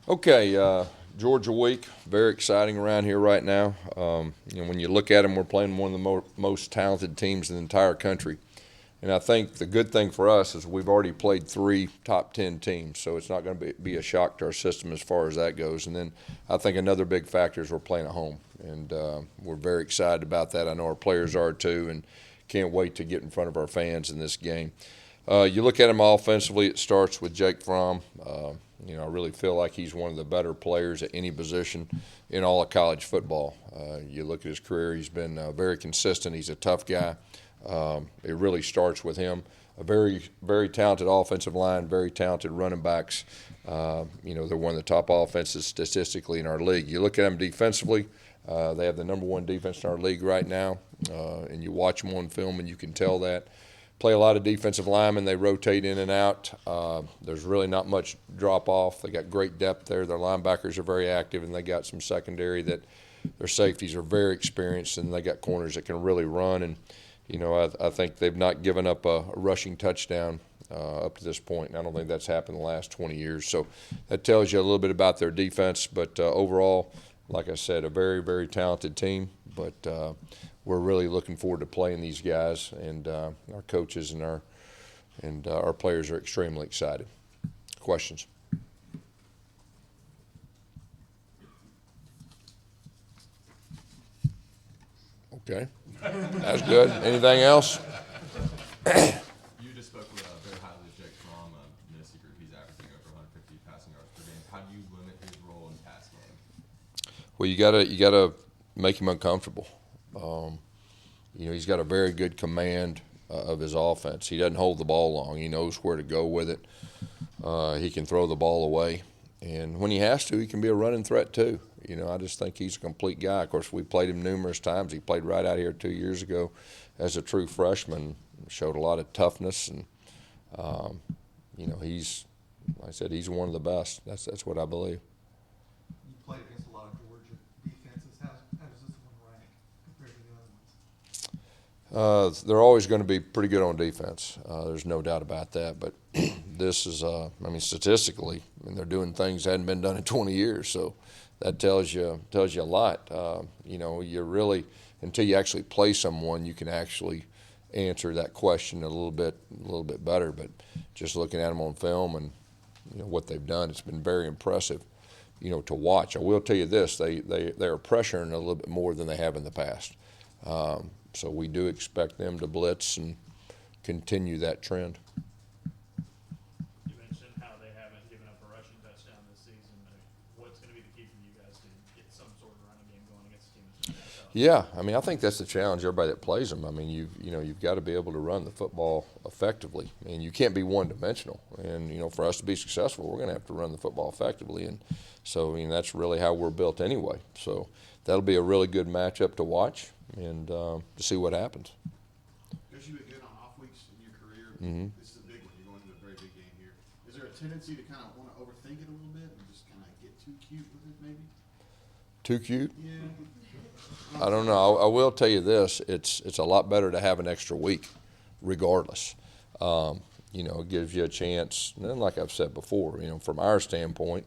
Okay, Georgia week, very exciting around here right now. When you look at them, we're playing one of the most talented teams in the entire country. And I think the good thing for us is we've already played three top 10 teams, so it's not going to be a shock to our system as far as that goes. And then I think another big factor is we're playing at home, and we're very excited about that. I know our players are too, and can't wait to get in front of our fans in this game. You look at him offensively, it starts with Jake Fromm. I really feel like he's one of the better players at any position in all of college football. You look at his career, he's been very consistent. He's a tough guy. It really starts with him. A very, very talented offensive line, very talented running backs. They're one of the top offenses statistically in our league. You look at them defensively, they have the number one defense in our league right now, and you watch them on film and you can tell that. Play a lot of defensive linemen. They rotate in and out. There's really not much drop-off. They got great depth there. Their linebackers are very active, and they got some secondary that their safeties are very experienced, and they got corners that can really run. And, I think they've not given up a rushing touchdown up to this point, and I don't think that's happened in the last 20 years. So that tells you a little bit about their defense. But overall, like I said, a very, very talented team. But we're really looking forward to playing these guys, and our coaches and our players are extremely excited. Questions? Okay, that's good. Anything else? You just spoke very highly of Jake Fromm. No secret, he's averaging over 150 passing yards per game. How do you limit his role in the pass game? Well, you gotta make him uncomfortable. He's got a very good command of his offense. He doesn't hold the ball long. He knows where to go with it. He can throw the ball away, and when he has to, he can be a running threat too. I just think he's a complete guy. Of course, we played him numerous times. He played right out here 2 years ago as a true freshman. Showed a lot of toughness, and he's, like I said, he's one of the best. That's what I believe. You played against a lot of Georgia defenses. How does this one rank compared to the other ones? They're always going to be pretty good on defense. There's no doubt about that. But this is, statistically, they're doing things that hadn't been done in 20 years. So that tells you a lot. You really, until you actually play someone, you can actually answer that question a little bit better. But just looking at them on film and what they've done, it's been very impressive. To watch. I will tell you this: they are pressuring a little bit more than they have in the past. So we do expect them to blitz and continue that trend. You mentioned how they haven't given up a rushing touchdown this season. What's going to be the key for you guys to get some sort of running game going against a team that's going to pass out? Yeah, I think that's the challenge. Everybody that plays them. You've got to be able to run the football effectively, and you can't be one-dimensional. And for us to be successful, we're going to have to run the football effectively. And so that's really how we're built anyway. So that'll be a really good matchup to watch and to see what happens. Because you've been good on off weeks in your career. Mm-hmm. This is a big one. You're going into a very big game here. Is there a tendency to kind of want to overthink it a little bit and just kind of get too cute with it, maybe? Too cute? Yeah. I don't know. I will tell you this: it's a lot better to have an extra week, regardless. It gives you a chance. And then, like I've said before, from our standpoint,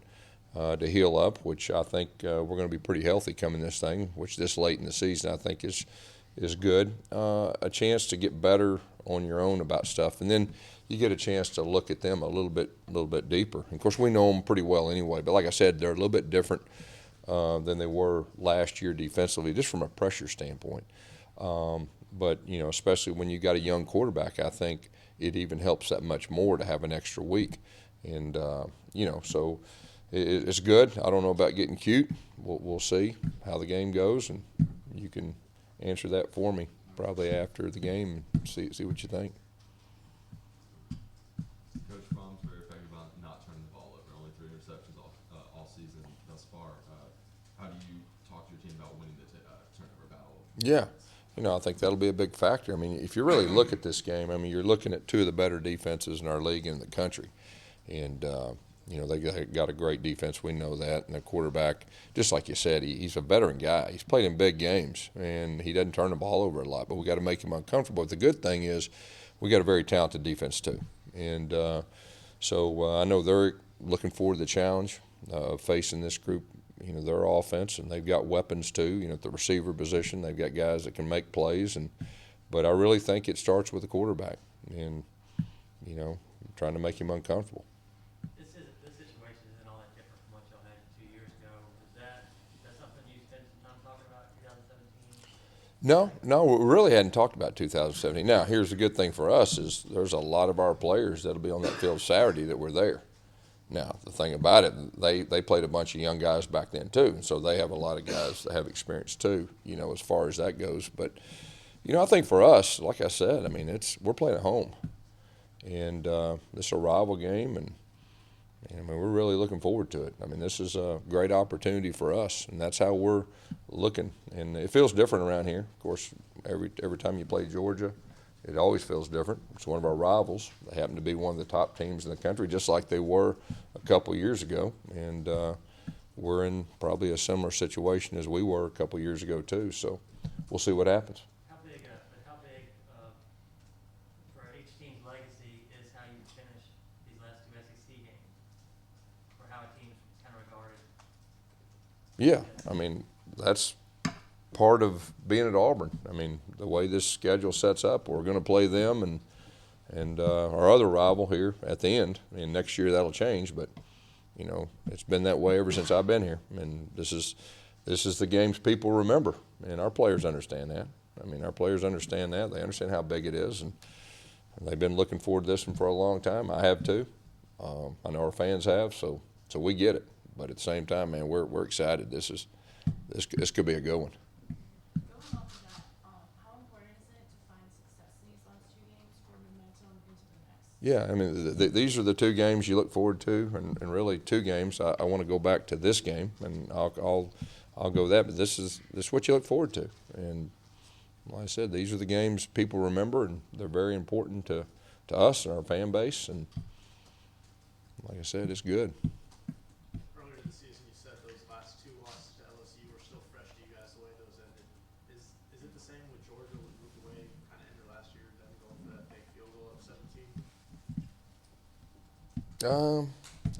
to heal up, which I think we're going to be pretty healthy coming this thing, which this late in the season I think is good. A chance to get better on your own about stuff, and then you get a chance to look at them a little bit deeper. And of course, we know them pretty well anyway, but like I said, they're a little bit different than they were last year defensively, just from a pressure standpoint. But especially when you got a young quarterback, I think it even helps that much more to have an extra week. And so it's good. I don't know about getting cute. We'll see how the game goes, and you can answer that for me probably after the game and see what you think. Coach Fromm's very effective on not turning the ball over. Only 3 interceptions all season thus far. How do you talk to your team about winning the turnover battle? Yeah. I think that'll be a big factor. If you really look at this game, you're looking at two of the better defenses in our league and in the country. And, they got a great defense. We know that. And the quarterback, just like you said, he's a veteran guy. He's played in big games, and he doesn't turn the ball over a lot. But we got to make him uncomfortable. But the good thing is we got a very talented defense too. And so I know they're looking forward to the challenge. facing this group. You know, their offense, and they've got weapons too. You know, at the receiver position, they've got guys that can make plays, but I really think it starts with the quarterback, and you know, trying to make him uncomfortable. This situation isn't all that different from what y'all had 2 years ago. Is that something you spent some time talking about in 2017? No, we really hadn't talked about 2017. Now, here's the good thing for us is there's a lot of our players that'll be on that field Saturday that were there. Now, the thing about it, they played a bunch of young guys back then too, so they have a lot of guys that have experience too, you know, as far as that goes. But, you know, I think for us, like I said, I mean, we're playing at home, and this is a rival game, and I mean, we're really looking forward to it. I mean, this is a great opportunity for us, and that's how we're looking. And it feels different around here. Of course, every time you play Georgia, it always feels different. It's one of our rivals. They happen to be one of the top teams in the country, just like they were a couple years ago. And we're in probably a similar situation as we were a couple years ago too. So we'll see what happens. How big for each team's legacy is how you finish these last two SEC games, or how a team's kind of regarded? Yeah, I mean, that's part of being at Auburn. I mean, the way this schedule sets up, we're going to play them and our other rival here at the end. I mean, next year that'll change, but you know, it's been that way ever since I've been here. And this is the games people remember, and our players understand that. I mean, our players understand that. They understand how big it is, and they've been looking forward to this one for a long time. I have too. I know our fans have, so we get it. But at the same time, man, we're excited. This could be a good one. Going off of that, how important is it to find success in these last two games for momentum into the next? Yeah, I mean, these are the two games you look forward to, and really two games. I want to go back to this game, and I'll go that. But this is what you look forward to, and like I said, these are the games people remember, and they're very important to us and our fan base. And like I said, it's good. Earlier in the season, you said those last two losses to LSU were still fresh to you guys the way those ended. Is it the same with Georgia, with the way you kind of ended last year, then going for that big field goal of 17?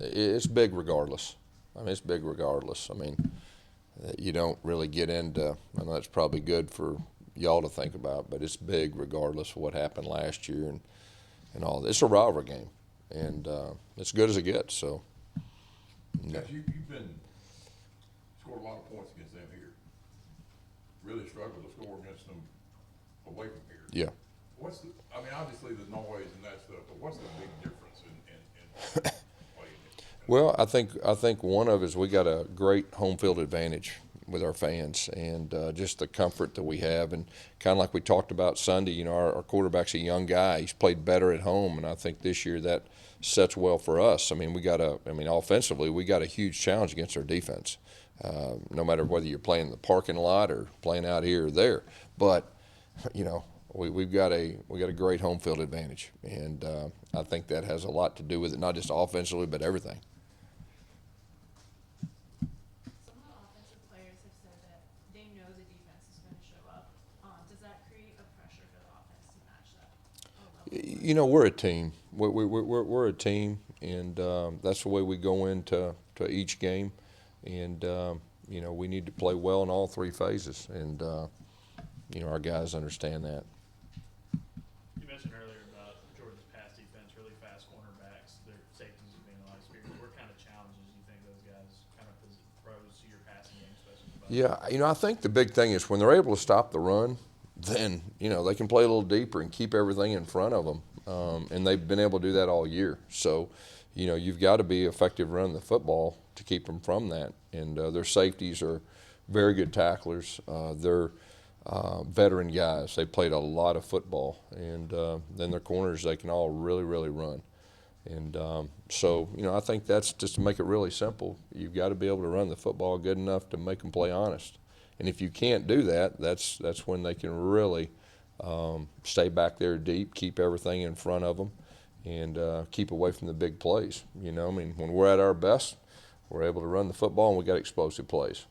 It's big regardless. I mean, it's big regardless. I mean, you don't really get into, I know that's probably good for y'all to think about, but it's big regardless of what happened last year and all. It's a rivalry game, and it's good as it gets. So, no. You've scored a lot of points against them here. Really struggled to score against them away from here. Yeah. I mean, obviously the noise and that stuff, but what's the big difference in playing it? Well, I think one of it is we got a great home field advantage with our fans, and just the comfort that we have, and kind of like we talked about Sunday. You know, our quarterback's a young guy. He's played better at home, and I think this year that sets well for us. I mean, offensively, we got a huge challenge against our defense. No matter whether you're playing in the parking lot or playing out here or there, but you know, we've got a great home field advantage, and I think that has a lot to do with it, not just offensively, but everything. Some of the offensive players have said that they know the defense is going to show up. Does that create a pressure for the offense to match that? You know, we're a team. We're a team, and that's the way we go into each game. And you know, we need to play well in all three phases, and you know, our guys understand that. You mentioned earlier about Georgia's pass defense, really fast cornerbacks, their safeties being a lot of speed. What kind of challenges do you think those guys kind of pose to your passing game, especially? Yeah, you know, I think the big thing is when they're able to stop the run, then you know they can play a little deeper and keep everything in front of them, and they've been able to do that all year. So, you know, you've got to be effective running the football to keep them from that. And their safeties are very good tacklers. They're veteran guys. They played a lot of football, and then their corners, they can all really, really run. And so, you know, I think that's just to make it really simple. You've got to be able to run the football good enough to make them play honest. And if you can't do that, that's when they can really stay back there deep, keep everything in front of them, and keep away from the big plays. You know, I mean, when we're at our best, we're able to run the football, and we got explosive plays.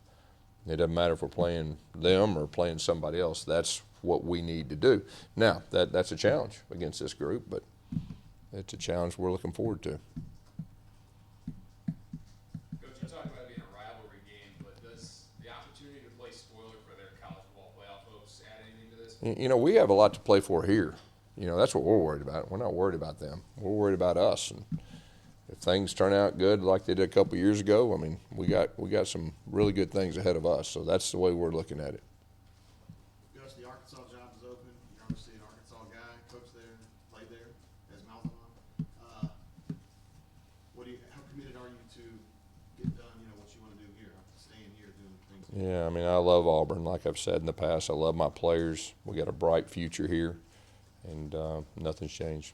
It doesn't matter if we're playing them or playing somebody else. That's what we need to do. Now, that's a challenge against this group, but it's a challenge we're looking forward to. Coach, you You know, we have a lot to play for here. You know, that's what we're worried about. We're not worried about them. We're worried about us. And if things turn out good like they did a couple of years ago, I mean, we got some really good things ahead of us. So that's the way we're looking at it. Gus, the Arkansas job is open. You're obviously an Arkansas guy, coached there, played there as Malzahn. How committed are you to get done, what you want to do here, staying here, doing things? Yeah, I mean, I love Auburn. Like I've said in the past, I love my players. We got a bright future here, and nothing's changed.